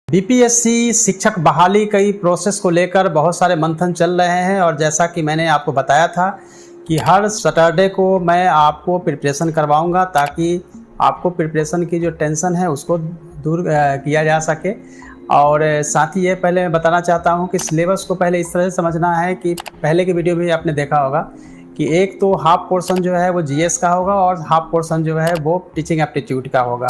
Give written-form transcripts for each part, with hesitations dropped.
BPSC शिक्षक बहाली कई प्रोसेस को लेकर बहुत सारे मंथन चल रहे हैं और जैसा कि मैंने आपको बताया था कि हर सैटरडे को मैं आपको प्रिपरेशन करवाऊंगा ताकि आपको प्रिपरेशन की जो टेंशन है उसको दूर किया जा सके। और साथ ही ये पहले मैं बताना चाहता हूँ कि सिलेबस को पहले इस तरह से समझना है कि पहले के वीडियो में आपने देखा होगा कि एक तो हाफ पोर्शन जो है वो जीएस का होगा और हाफ पोर्शन जो है वो टीचिंग एप्टीट्यूड का होगा।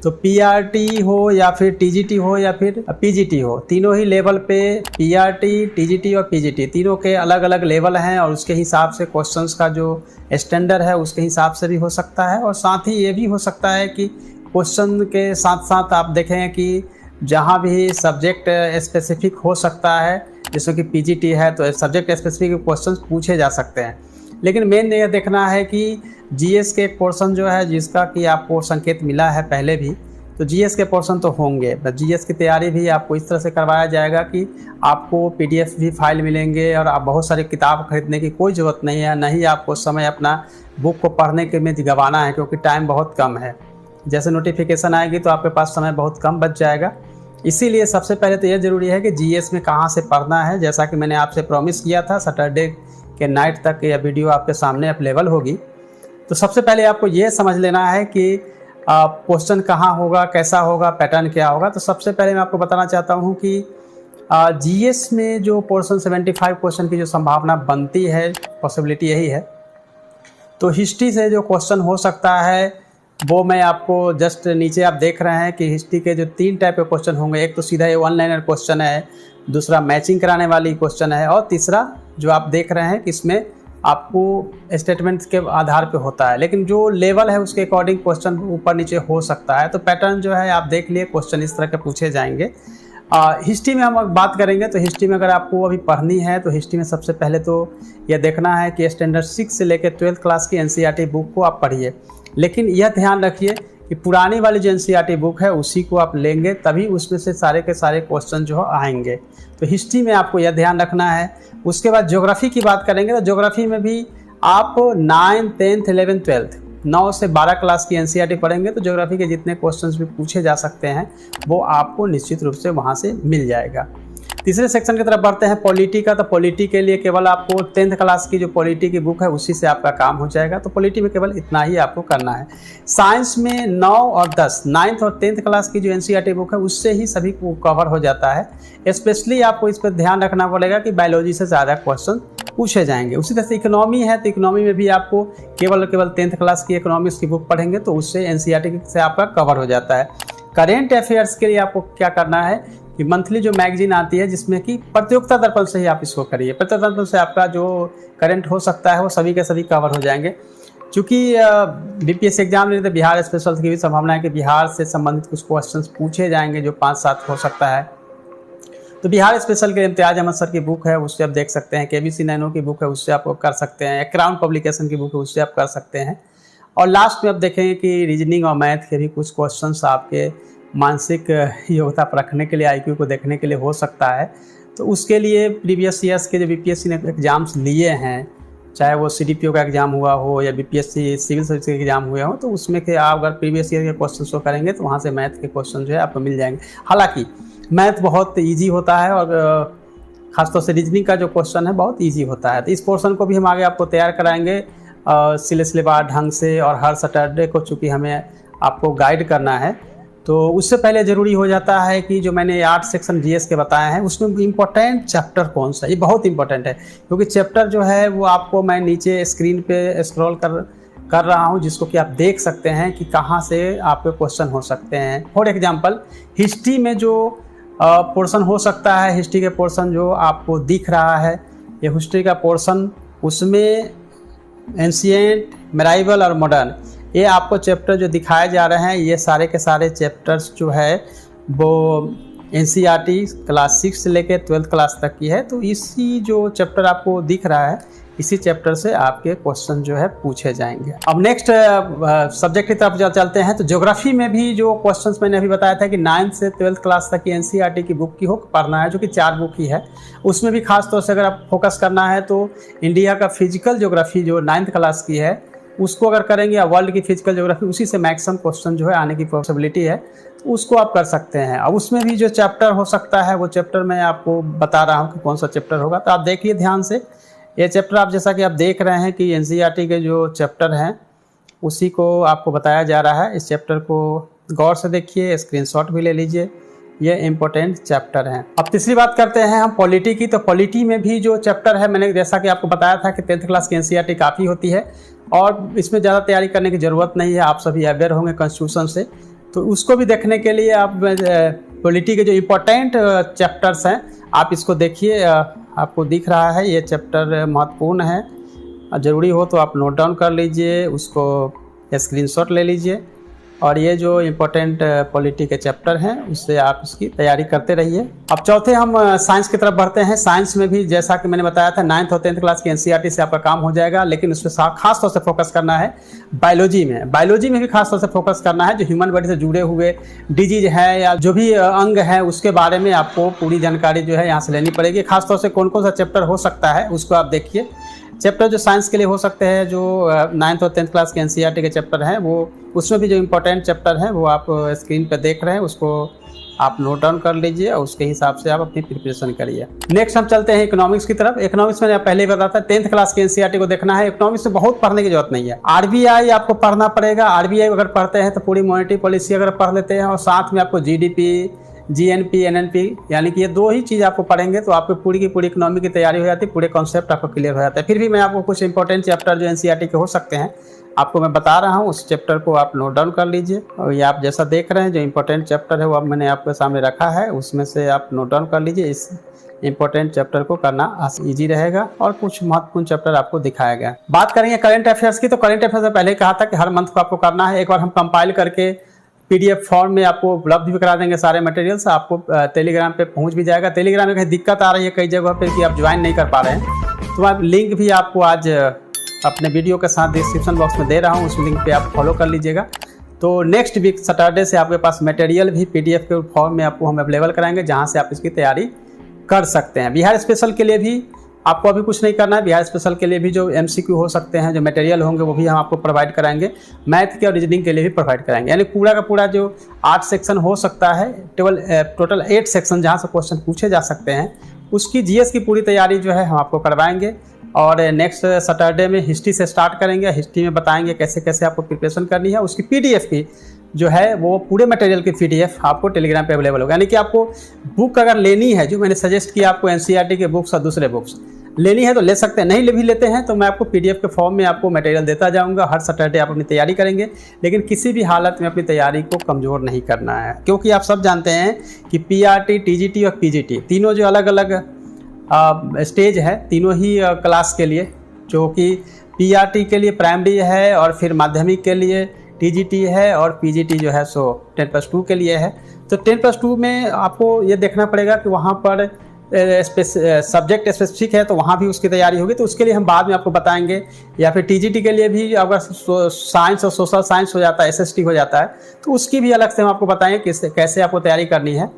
तो पीआरटी हो या फिर टीजीटी हो या फिर पीजीटी हो, तीनों ही लेवल पे पीआरटी, टीजीटी और पीजीटी तीनों के अलग अलग लेवल हैं और उसके हिसाब से क्वेश्चंस का जो स्टैंडर्ड है उसके हिसाब से भी हो सकता है। और साथ ही ये भी हो सकता है कि क्वेश्चन के साथ साथ आप देखें कि जहाँ भी सब्जेक्ट स्पेसिफिक हो सकता है, जैसे कि पीजीटी है तो सब्जेक्ट स्पेसिफिक क्वेश्चंस पूछे जा सकते हैं। लेकिन मेन ये देखना है कि जीएस के एक पोर्शन जो है जिसका कि आपको संकेत मिला है पहले भी, तो जीएस के पोर्शन तो होंगे। जीएस की तैयारी भी आपको इस तरह से करवाया जाएगा कि आपको पीडीएफ भी फाइल मिलेंगे और आप बहुत सारी किताब खरीदने की कोई ज़रूरत नहीं है, नहीं आपको समय अपना बुक को पढ़ने के में गंवाना है क्योंकि टाइम बहुत कम है। जैसे नोटिफिकेशन आएगी तो आपके पास समय बहुत कम बच जाएगा। इसीलिए सबसे पहले तो ये ज़रूरी है कि जीएस में कहाँ से पढ़ना है। जैसा कि मैंने आपसे प्रॉमिस किया था, सैटरडे के नाइट तक यह वीडियो आपके सामने अवेलेबल होगी। तो सबसे पहले आपको ये समझ लेना है कि क्वेश्चन कहाँ होगा, कैसा होगा, पैटर्न क्या होगा। तो सबसे पहले मैं आपको बताना चाहता हूँ कि जीएस में जो पोर्शन 75 क्वेश्चन की जो संभावना बनती है, पॉसिबिलिटी यही है। तो हिस्ट्री से जो क्वेश्चन हो सकता है वो मैं आपको जस्ट नीचे आप देख रहे हैं कि हिस्ट्री के जो 3 टाइप के क्वेश्चन होंगे, एक तो सीधा ये वन लाइनर क्वेश्चन है, दूसरा मैचिंग कराने वाली क्वेश्चन है और तीसरा जो आप देख रहे हैं कि इसमें आपको स्टेटमेंट्स के आधार पे होता है। लेकिन जो लेवल है उसके अकॉर्डिंग क्वेश्चन ऊपर नीचे हो सकता है। तो पैटर्न जो है आप देख लिए, क्वेश्चन इस तरह के पूछे जाएंगे। हिस्ट्री में हम बात करेंगे तो हिस्ट्री में अगर आपको अभी पढ़नी है तो हिस्ट्री में सबसे पहले तो यह देखना है कि स्टैंडर्ड 6 से लेकर 12th क्लास की एनसीईआरटी बुक को आप पढ़िए। लेकिन यह ध्यान रखिए कि पुरानी वाली जो एनसीईआरटी बुक है उसी को आप लेंगे, तभी उसमें से सारे के सारे क्वेश्चन जो आएंगे। तो हिस्ट्री में आपको यह ध्यान रखना है। उसके बाद ज्योग्राफी की बात करेंगे तो ज्योग्राफी में भी आप 9th, 10th, 11th, 12th 9 से 12 क्लास की एनसीईआरटी पढ़ेंगे तो ज्योग्राफी के जितने क्वेश्चंस भी पूछे जा सकते हैं वो आपको निश्चित रूप से वहाँ से मिल जाएगा। तीसरे सेक्शन की तरफ बढ़ते हैं पॉलिटी का। तो पॉलिटी के लिए केवल आपको 10th क्लास की जो पॉलिटी की बुक है उसी से आपका काम हो जाएगा। तो पॉलिटी में केवल इतना ही आपको करना है। साइंस में 9 और 10, 9th और 10th क्लास की जो एनसीईआरटी बुक है उससे ही सभी को कवर हो जाता है। स्पेशली आपको इस पर ध्यान रखना पड़ेगा कि बायोलॉजी से ज़्यादा क्वेश्चन पूछे जाएंगे। उसी तरह से इकोनॉमी है तो इकोनॉमी में भी आपको केवल 10th क्लास की इकोनॉमिक्स की बुक पढ़ेंगे तो उससे एनसीईआरटी से आपका कवर हो जाता है। करेंट अफेयर्स के लिए आपको क्या करना है कि मंथली जो मैगजीन आती है जिसमें कि प्रतियोगिता दर्पण से ही आप इसको करिए। प्रतियोगिता दर्पण से आपका जो करंट हो सकता है वो सभी के सभी कवर हो जाएंगे। चूँकि बीपीएससी एग्जाम में तो बिहार स्पेशल की भी संभावना है कि बिहार से संबंधित कुछ क्वेश्चंस पूछे जाएंगे जो 5-7 हो सकता है। तो बिहार स्पेशल के इम्तियाज अहमद सर की बुक है उससे आप देख सकते हैं, केबीसी नैनो की बुक है उससे आप कर सकते हैं, क्राउन पब्लिकेशन की बुक है उससे आप कर सकते हैं। और लास्ट में आप देखेंगे कि रीजनिंग और मैथ के भी कुछ क्वेश्चंस आपके मानसिक योग्यता परखने के लिए, आईक्यू को देखने के लिए हो सकता है। तो उसके लिए प्रीवियस ईयर्स के जो बीपीएससी ने एग्जाम्स लिए हैं, चाहे वो सीडीपीओ का एग्जाम हुआ हो या बीपीएससी सिविल सर्विस के एग्जाम हुए हो, तो उसमें के आप अगर प्रीवियस ईयर के क्वेश्चन को करेंगे तो वहाँ से मैथ के क्वेश्चन जो है आपको मिल जाएंगे। हालांकि मैथ बहुत ईजी होता है और ख़ासतौर से रीजनिंग का जो क्वेश्चन है बहुत ईजी होता है। तो इस पोर्शन को भी हम आगे आपको तैयार कराएंगे सिलसिलेवार ढंग से। और हर सैटरडे को चूँकि हमें आपको गाइड करना है तो उससे पहले ज़रूरी हो जाता है कि जो मैंने 8 सेक्शन जीएस के बताए हैं उसमें इम्पोर्टेंट चैप्टर कौन सा, ये बहुत इंपॉर्टेंट है क्योंकि चैप्टर जो है वो आपको मैं नीचे स्क्रीन पे स्क्रॉल कर रहा हूँ जिसको कि आप देख सकते हैं कि कहाँ से आपके क्वेश्चन हो सकते हैं। फॉर एग्जांपल हिस्ट्री में जो पोर्शन हो सकता है, हिस्ट्री के पोर्शन जो आपको दिख रहा है ये हिस्ट्री का पोर्शन, उसमें एंशिएंट, मेडाइवल और मॉडर्न ये आपको चैप्टर जो दिखाए जा रहे हैं ये सारे के सारे चैप्टर्स जो है वो एनसीईआरटी क्लास 6 से लेकर 12th क्लास तक की है। तो इसी जो चैप्टर आपको दिख रहा है इसी चैप्टर से आपके क्वेश्चन जो है पूछे जाएंगे। अब नेक्स्ट सब्जेक्ट की तरफ चलते हैं। तो ज्योग्राफी में भी जो क्वेश्चंस मैंने अभी बताया था कि 9th से 12th क्लास तक की एनसीईआरटी की बुक की हो पढ़ना है, जो कि 4 बुक ही है। उसमें भी खास तौर से अगर आप फोकस करना है तो इंडिया का फिजिकल ज्योग्राफी जो 9th क्लास की है उसको अगर करेंगे, या वर्ल्ड की फिजिकल ज्योग्राफी, उसी से मैक्सिमम क्वेश्चन जो है आने की पॉसिबिलिटी है, तो उसको आप कर सकते हैं। अब उसमें भी जो चैप्टर हो सकता है वो चैप्टर मैं आपको बता रहा हूँ कि कौन सा चैप्टर होगा, तो आप देखिए ध्यान से। ये चैप्टर आप जैसा कि आप देख रहे हैं कि एनसीईआरटी के जो चैप्टर हैं उसी को आपको बताया जा रहा है। इस चैप्टर को गौर से देखिए, स्क्रीनशॉट भी ले लीजिए, ये इम्पोर्टेंट चैप्टर हैं। अब तीसरी बात करते हैं हम पॉलिटी की। तो पॉलिटी में भी जो चैप्टर है, मैंने जैसा कि आपको बताया था कि 10th क्लास की एनसीईआरटी काफ़ी होती है और इसमें ज़्यादा तैयारी करने की ज़रूरत नहीं है, आप सभी अवेयर होंगे कॉन्स्टिट्यूशन से। तो उसको भी देखने के लिए आप पॉलिटी के जो इम्पोर्टेंट चैप्टर्स हैं आप इसको देखिए। आपको दिख रहा है ये चैप्टर महत्वपूर्ण है, ज़रूरी हो तो आप नोट डाउन कर लीजिए, उसको स्क्रीनशॉट ले लीजिए, और ये जो इम्पोर्टेंट पॉलिटी के चैप्टर हैं उससे आप इसकी तैयारी करते रहिए। अब चौथे हम साइंस की तरफ बढ़ते हैं। साइंस में भी जैसा कि मैंने बताया था 9th और 10th क्लास की एनसीईआरटी से आपका काम हो जाएगा, लेकिन उसमें खास तौर से फोकस करना है बायोलॉजी में। बायोलॉजी में भी खास तौर से फोकस करना है, जो ह्यूमन बॉडी से जुड़े हुए डिजीज है या जो भी अंग है उसके बारे में आपको पूरी जानकारी जो है यहाँ से लेनी पड़ेगी। खासतौर से कौन कौन सा चैप्टर हो सकता है उसको आप देखिए। चैप्टर जो साइंस के लिए हो सकते हैं, जो 9th और 10th क्लास के एनसीईआरटी के चैप्टर हैं, वो उसमें भी जो इम्पोर्टेंट चैप्टर हैं वो आप स्क्रीन पर देख रहे हैं, उसको आप नोट डाउन कर लीजिए और उसके हिसाब से आप अपनी प्रिपरेशन करिए। नेक्स्ट हम चलते हैं इकोनॉमिक्स की तरफ। इकोनॉमिक्स में पहले ही बताया था 10th क्लास के एनसीईआरटी को देखना है। इकोनॉमिक्स में बहुत पढ़ने की जरूरत नहीं है। आरबीआई आपको पढ़ना पड़ेगा। आरबीआई अगर पढ़ते हैं तो पूरी मॉनेटरी पॉलिसी अगर पढ़ लेते हैं और साथ में आपको जीडीपी, जीएनपी, एनएनपी, यानी कि ये दो ही चीज़ आपको पढ़ेंगे तो आपको पूरी की पूरी इकोनॉमी की तैयारी हो जाती है, पूरे कॉन्सेप्ट आपको क्लियर हो जाता है। फिर भी मैं आपको कुछ इंपॉर्टेंट चैप्टर जो एनसीईआरटी के हो सकते हैं आपको मैं बता रहा हूँ, उस चैप्टर को आप नोट डाउन कर लीजिए। और ये आप जैसा देख रहे हैं जो इंपॉर्टेंट चैप्टर है वो अब मैंने आपके सामने रखा है, उसमें से आप नोट डाउन कर लीजिए। इस इंपॉर्टेंट चैप्टर को करना इजी रहेगा और कुछ महत्वपूर्ण चैप्टर आपको दिखाया गया। बात करेंगे करंट अफेयर्स की। तो करंट अफेयर्स में पहले कहा था कि हर मंथ को आपको करना है। एक बार हम कंपाइल करके पीडीएफ फॉर्म में आपको उपलब्ध भी करा देंगे सारे मटेरियल्स। आपको टेलीग्राम पे पहुंच भी जाएगा। टेलीग्राम में कहीं दिक्कत आ रही है कई जगह पे कि आप ज्वाइन नहीं कर पा रहे हैं, तो आप लिंक भी आपको आज अपने वीडियो के साथ डिस्क्रिप्शन बॉक्स में दे रहा हूं, उस लिंक पे आप फॉलो कर लीजिएगा। तो नेक्स्ट वीक सैटरडे से आपके पास मटेरियल भी पीडीएफ के फॉर्म में आपको हम अवेलेबल कराएंगे, जहाँ से आप इसकी तैयारी कर सकते हैं। बिहार स्पेशल के लिए भी आपको अभी कुछ नहीं करना है। बिहार स्पेशल के लिए भी जो एमसीक्यू हो सकते हैं, जो मटेरियल होंगे वो भी हम आपको प्रोवाइड कराएंगे। मैथ के और रीजनिंग के लिए भी प्रोवाइड कराएंगे। यानी पूरा का पूरा जो 8 सेक्शन हो सकता है, टोटल 8 सेक्शन जहाँ से क्वेश्चन पूछे जा सकते हैं, उसकी जीएस की पूरी तैयारी जो है हम आपको करवाएंगे। और नेक्स्ट सैटरडे में हिस्ट्री से स्टार्ट करेंगे। हिस्ट्री में बताएंगे कैसे कैसे आपको प्रिपरेशन करनी है। उसकी पीडीएफ की जो है वो पूरे मटेरियल की पीडीएफ आपको टेलीग्राम पे अवेलेबल होगा। यानी कि आपको बुक अगर लेनी है, जो मैंने सजेस्ट किया आपको एनसीईआरटी के बुक्स और दूसरे बुक्स लेनी है तो ले सकते हैं, नहीं भी लेते हैं तो मैं आपको पीडीएफ के फॉर्म में आपको मटेरियल देता जाऊंगा। हर सैटरडे आप अपनी तैयारी करेंगे, लेकिन किसी भी हालत में अपनी तैयारी को कमज़ोर नहीं करना है, क्योंकि आप सब जानते हैं कि पीआरटी, टीजीटी और पीजीटी तीनों जो अलग अलग स्टेज है, तीनों ही क्लास के लिए, जो कि पीआरटी के लिए प्राइमरी है और फिर माध्यमिक के लिए टीजीटी है और पीजीटी जो है सो 10+2 के लिए है। तो 10+2 में आपको ये देखना पड़ेगा कि वहाँ पर सब्जेक्ट स्पेसिफिक है तो वहाँ भी उसकी तैयारी होगी, तो उसके लिए हम बाद में आपको बताएंगे। या फिर टीजीटी के लिए भी अगर साइंस और सोशल साइंस हो जाता है, एसएसटी हो जाता है, तो उसकी भी अलग से हम आपको बताएंगे कैसे आपको तैयारी करनी है।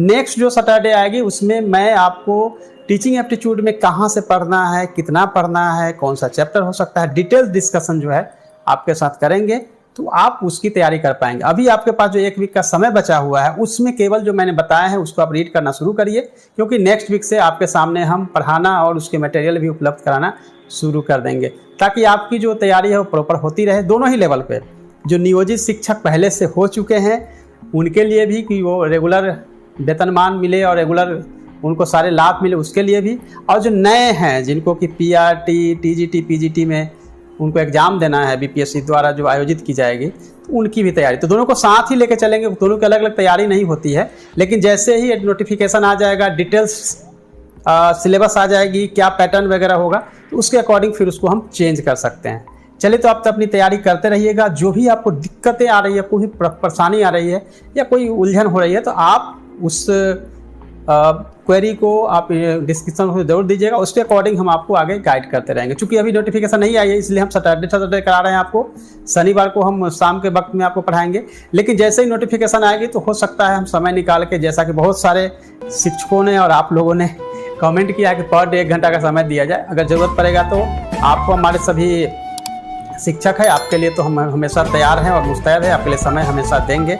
नेक्स्ट जो सैटरडे आएगी उसमें मैं आपको टीचिंग एप्टीट्यूड में कहाँ से पढ़ना है, कितना पढ़ना है, कौन सा चैप्टर हो सकता है, डिटेल्स डिस्कशन जो है आपके साथ करेंगे, तो आप उसकी तैयारी कर पाएंगे। अभी आपके पास जो 1 वीक का समय बचा हुआ है उसमें केवल जो मैंने बताया है उसको आप रीड करना शुरू करिए, क्योंकि नेक्स्ट वीक से आपके सामने हम पढ़ाना और उसके मटेरियल भी उपलब्ध कराना शुरू कर देंगे, ताकि आपकी जो तैयारी है वो प्रॉपर होती रहे दोनों ही लेवल पे। जो नियोजित शिक्षक पहले से हो चुके हैं उनके लिए भी कि वो रेगुलर वेतनमान मिले और रेगुलर उनको सारे लाभ मिले, उसके लिए भी, और जो नए हैं जिनको कि पीआरटी, टीजीटी, पीजीटी में उनको एग्जाम देना है बीपीएससी द्वारा जो आयोजित की जाएगी, तो उनकी भी तैयारी, तो दोनों को साथ ही लेके चलेंगे। दोनों की अलग अलग तैयारी नहीं होती है, लेकिन जैसे ही नोटिफिकेशन आ जाएगा, डिटेल्स सिलेबस आ जाएगी, क्या पैटर्न वगैरह होगा, तो उसके अकॉर्डिंग फिर उसको हम चेंज कर सकते हैं। चलिए, तो आप तो अपनी तैयारी करते रहिएगा। जो भी आपको दिक्कतें आ रही है, कोई परेशानी आ रही है या कोई उलझन हो रही है, तो आप उस क्वेरी को आप डिस्क्रिप्शन में जरूर दीजिएगा, उसके अकॉर्डिंग हम आपको आगे गाइड करते रहेंगे। चूंकि अभी नोटिफिकेशन नहीं आई है इसलिए हम सैटरडे करा रहे हैं आपको। शनिवार को हम शाम के वक्त में आपको पढ़ाएंगे, लेकिन जैसे ही नोटिफिकेशन आएगी तो हो सकता है हम समय निकाल के, जैसा कि बहुत सारे शिक्षकों ने और आप लोगों ने कमेंट किया कि पर डे 1 घंटा का समय दिया जाए। अगर ज़रूरत पड़ेगा तो आपको हमारे सभी शिक्षक है, आपके लिए तो हम हमेशा तैयार हैं और मुस्तैद है, आपके लिए समय हमेशा देंगे।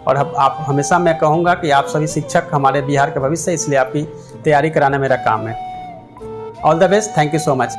और आप हमेशा, मैं कहूँगा कि आप सभी शिक्षक हमारे बिहार का भविष्य है, इसलिए आपकी तैयारी कराना मेरा काम है। All the best, thank you so much.